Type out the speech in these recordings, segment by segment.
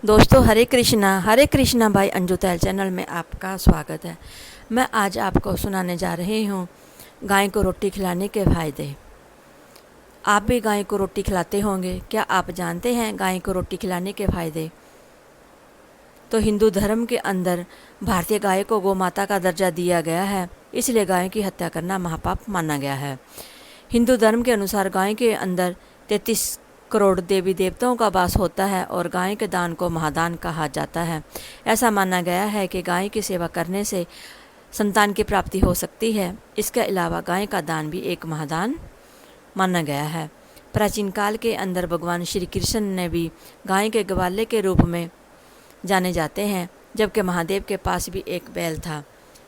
दोस्तों हरे कृष्णा भाई अंजू तैल चैनल में आपका स्वागत है। मैं आज आपको सुनाने जा रही हूँ गाय को रोटी खिलाने के फ़ायदे। आप भी गाय को रोटी खिलाते होंगे। क्या आप जानते हैं गाय को रोटी खिलाने के फ़ायदे? तो हिंदू धर्म के अंदर भारतीय गाय को गौ माता का दर्जा दिया गया है, इसलिए गाय की हत्या करना महापाप माना गया है। हिंदू धर्म के अनुसार गाय के अंदर 33 करोड़ देवी देवताओं का वास होता है और गाय के दान को महादान कहा जाता है। ऐसा माना गया है कि गाय की सेवा करने से संतान की प्राप्ति हो सकती है। इसके अलावा गाय का दान भी एक महादान माना गया है। प्राचीन काल के अंदर भगवान श्री कृष्ण ने भी गाय के ग्वाले के रूप में जाने जाते हैं, जबकि महादेव के पास भी एक बैल था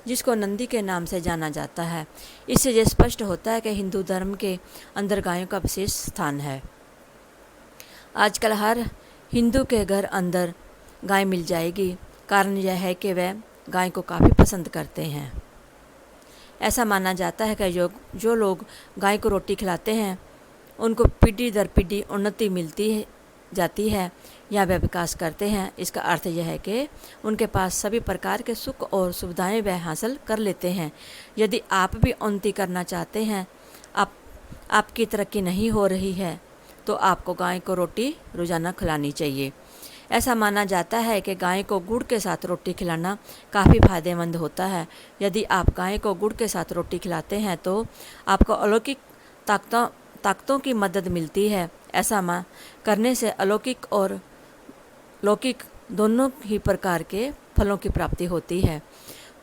जिसको नंदी के नाम से जाना जाता है। इससे यह स्पष्ट होता है कि हिंदू धर्म के अंदर गायों का विशेष स्थान है। आजकल हर हिंदू के घर अंदर गाय मिल जाएगी। कारण यह है कि वह गाय को काफ़ी पसंद करते हैं। ऐसा माना जाता है कि जो लोग गाय को रोटी खिलाते हैं उनको पीढ़ी दर पीढ़ी उन्नति मिलती जाती है या वे विकास करते हैं। इसका अर्थ यह है कि उनके पास सभी प्रकार के सुख और सुविधाएं वह हासिल कर लेते हैं। यदि आप भी उन्नति करना चाहते हैं, आपकी तरक्की नहीं हो रही है, तो आपको गाय को रोटी रोज़ाना खिलानी चाहिए। ऐसा माना जाता है कि गाय को गुड़ के साथ रोटी खिलाना काफ़ी फायदेमंद होता है। यदि आप गाय को गुड़ के साथ रोटी खिलाते हैं तो आपको अलौकिक ताकतों की मदद मिलती है। ऐसा करने से अलौकिक और लौकिक दोनों ही प्रकार के फलों की प्राप्ति होती है।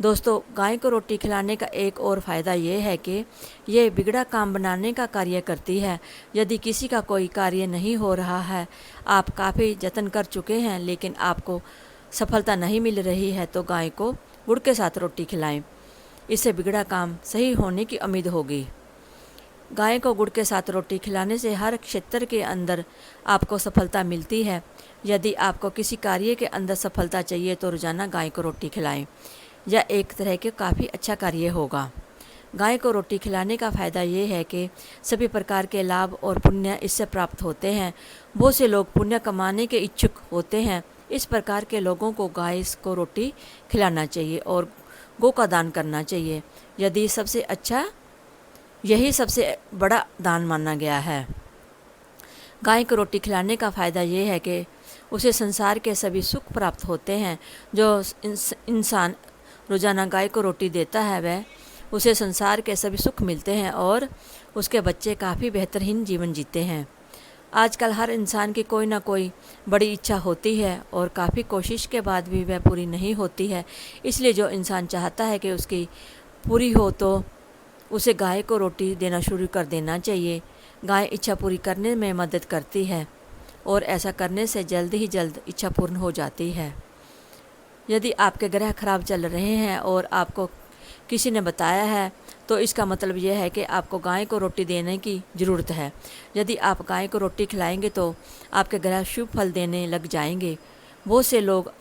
दोस्तों, गाय को रोटी खिलाने का एक और फ़ायदा ये है कि ये बिगड़ा काम बनाने का कार्य करती है। यदि किसी का कोई कार्य नहीं हो रहा है, आप काफ़ी जतन कर चुके हैं लेकिन आपको सफलता नहीं मिल रही है, तो गाय को गुड़ के साथ रोटी खिलाएं। इससे बिगड़ा काम सही होने की उम्मीद होगी। गाय को गुड़ के साथ रोटी खिलाने से हर क्षेत्र के अंदर आपको सफलता मिलती है। यदि आपको किसी कार्य के अंदर सफलता चाहिए तो रोज़ाना गाय को रोटी खिलाएं। यह एक तरह के काफ़ी अच्छा कार्य होगा। गाय को रोटी खिलाने का फ़ायदा ये है कि सभी प्रकार के लाभ और पुण्य इससे प्राप्त होते हैं। बहुत से लोग पुण्य कमाने के इच्छुक होते हैं। इस प्रकार के लोगों को गाय को रोटी खिलाना चाहिए और गौ का दान करना चाहिए। यही सबसे बड़ा दान माना गया है। गाय को रोटी खिलाने का फ़ायदा ये है कि उसे संसार के सभी सुख प्राप्त होते हैं। जो इंसान रोज़ाना गाय को रोटी देता है वह उसे संसार के सभी सुख मिलते हैं और उसके बच्चे काफ़ी बेहतरीन जीवन जीते हैं। आजकल हर इंसान की कोई ना कोई बड़ी इच्छा होती है और काफ़ी कोशिश के बाद भी वह पूरी नहीं होती है। इसलिए जो इंसान चाहता है कि उसकी पूरी हो तो उसे गाय को रोटी देना शुरू कर देना चाहिए। गाय इच्छा पूरी करने में मदद करती है और ऐसा करने से जल्द ही जल्द इच्छा पूर्ण हो जाती है। यदि आपके ग्रह खराब चल रहे हैं और आपको किसी ने बताया है तो इसका मतलब यह है कि आपको गाय को रोटी देने की ज़रूरत है। यदि आप गाय को रोटी खिलाएंगे तो आपके ग्रह शुभ फल देने लग जाएंगे। बहुत से लोग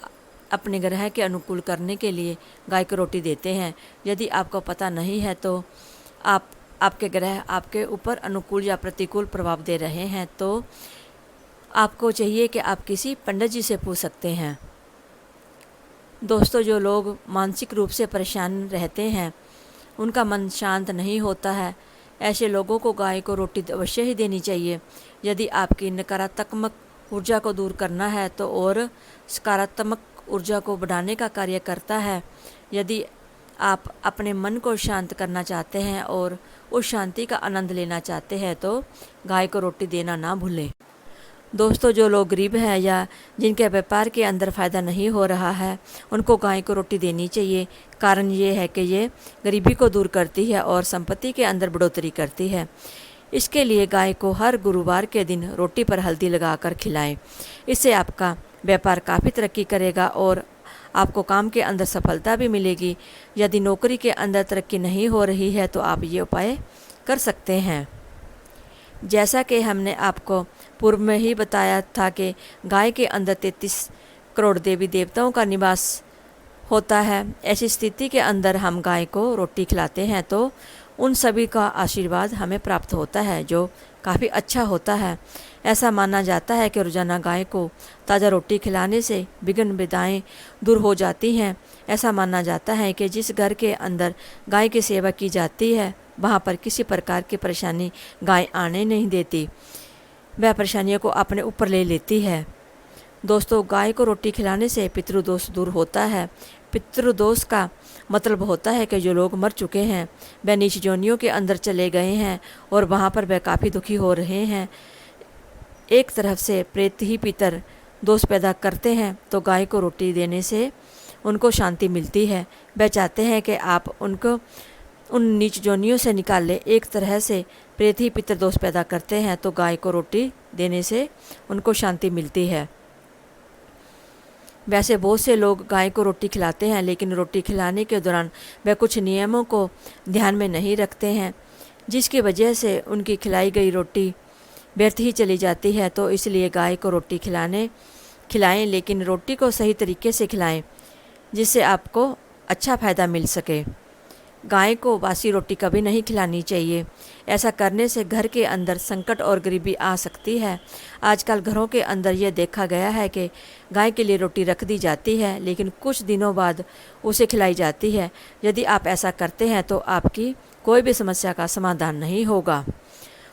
अपने ग्रह के अनुकूल करने के लिए गाय को रोटी देते हैं। यदि आपको पता नहीं है तो आपके ग्रह आपके ऊपर अनुकूल या प्रतिकूल प्रभाव दे रहे हैं, तो आपको चाहिए कि आप किसी पंडित जी से पूछ सकते हैं। दोस्तों, जो लोग मानसिक रूप से परेशान रहते हैं, उनका मन शांत नहीं होता है, ऐसे लोगों को गाय को रोटी अवश्य ही देनी चाहिए। यदि आपकी नकारात्मक ऊर्जा को दूर करना है तो और सकारात्मक ऊर्जा को बढ़ाने का कार्य करता है। यदि आप अपने मन को शांत करना चाहते हैं और उस शांति का आनंद लेना चाहते हैं तो गाय को रोटी देना ना भूलें। दोस्तों, जो लोग गरीब हैं या जिनके व्यापार के अंदर फ़ायदा नहीं हो रहा है, उनको गाय को रोटी देनी चाहिए। कारण ये है कि ये गरीबी को दूर करती है और संपत्ति के अंदर बढ़ोतरी करती है। इसके लिए गाय को हर गुरुवार के दिन रोटी पर हल्दी लगाकर खिलाएं। इससे आपका व्यापार काफ़ी तरक्की करेगा और आपको काम के अंदर सफलता भी मिलेगी। यदि नौकरी के अंदर तरक्की नहीं हो रही है तो आप ये उपाय कर सकते हैं। जैसा कि हमने आपको पूर्व में ही बताया था कि गाय के अंदर 33 करोड़ देवी देवताओं का निवास होता है। ऐसी स्थिति के अंदर हम गाय को रोटी खिलाते हैं तो उन सभी का आशीर्वाद हमें प्राप्त होता है जो काफ़ी अच्छा होता है। ऐसा माना जाता है कि रोज़ाना गाय को ताज़ा रोटी खिलाने से विघ्न बाधाएं दूर हो जाती हैं। ऐसा माना जाता है कि जिस घर के अंदर गाय की सेवा की जाती है वहाँ पर किसी प्रकार की परेशानी गाय आने नहीं देती, वह परेशानियों को अपने ऊपर ले लेती है। दोस्तों, गाय को रोटी खिलाने से पितृदोष दूर होता है। पितृदोष का मतलब होता है कि जो लोग मर चुके हैं, वह नीच योनियों के अंदर चले गए हैं और वहाँ पर वह काफ़ी दुखी हो रहे हैं। एक तरफ से प्रेत ही पितर दोष पैदा करते हैं, तो गाय को रोटी देने से उनको शांति मिलती है। वह चाहते हैं कि आप उनको उन नीच योनियों से निकाल लें। एक तरह से प्रेत ही पितर दोष पैदा करते हैं, तो गाय को रोटी देने से उनको शांति मिलती है। वैसे बहुत से लोग गाय को रोटी खिलाते हैं, लेकिन रोटी खिलाने के दौरान वह कुछ नियमों को ध्यान में नहीं रखते हैं, जिसकी वजह से उनकी खिलाई गई रोटी व्यर्थ ही चली जाती है। तो इसलिए गाय को रोटी खिलाएं, लेकिन रोटी को सही तरीके से खिलाएं, जिससे आपको अच्छा फ़ायदा मिल सके। गाय को बासी रोटी कभी नहीं खिलानी चाहिए। ऐसा करने से घर के अंदर संकट और गरीबी आ सकती है। आजकल घरों के अंदर यह देखा गया है कि गाय के लिए रोटी रख दी जाती है, लेकिन कुछ दिनों बाद उसे खिलाई जाती है। यदि आप ऐसा करते हैं तो आपकी कोई भी समस्या का समाधान नहीं होगा।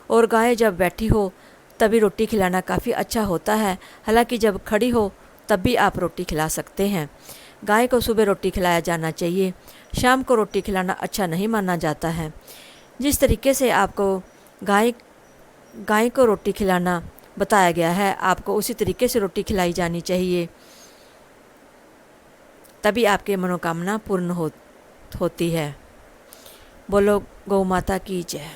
और गाय जब बैठी हो तभी रोटी खिलाना काफ़ी अच्छा होता है। हालांकि जब खड़ी हो तब भी आप रोटी खिला सकते हैं। गाय को सुबह रोटी खिलाया जाना चाहिए, शाम को रोटी खिलाना अच्छा नहीं माना जाता है। जिस तरीके से आपको गाय को रोटी खिलाना बताया गया है, आपको उसी तरीके से रोटी खिलाई जानी चाहिए, तभी आपकी मनोकामना पूर्ण होती है। बोलो गौ माता की जय।